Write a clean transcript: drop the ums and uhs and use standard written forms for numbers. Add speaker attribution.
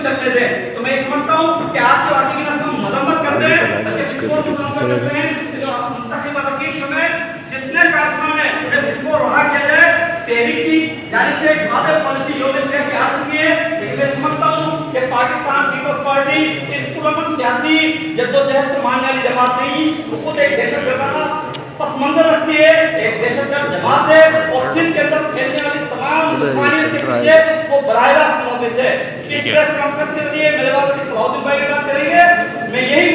Speaker 1: चलने दें। तो मैं समझता हूँ कि आज के वाकई की हम मजम्मत करते हैं, जो मुंतखब रखी समय जितने कारखाने हैं उन्हें इसको रहा किया जाए। तहरीक की जानिब से एक वादे पॉलिसी योजना की हाथ की है, लेकिन मैं समझता हूँ कि पाकिस्तान पीपल्स पार्टी एक पुरअमन सियासी जद्दोजहद को मानने वाली जमात नहीं, वो खुद एक दहशतगर्दाना पसमंजर रखती है, एक दहशतगर्द जमात है और सिंध के अंदर फैलने वाली तमाम दुश्मनियों के पीछे वो बराह रास्त मुलविस है। इस प्रेस कॉन्फ्रेंस के जरिए मेरे बात सलाउद्दीन भाई की बात करेंगे। मैं यही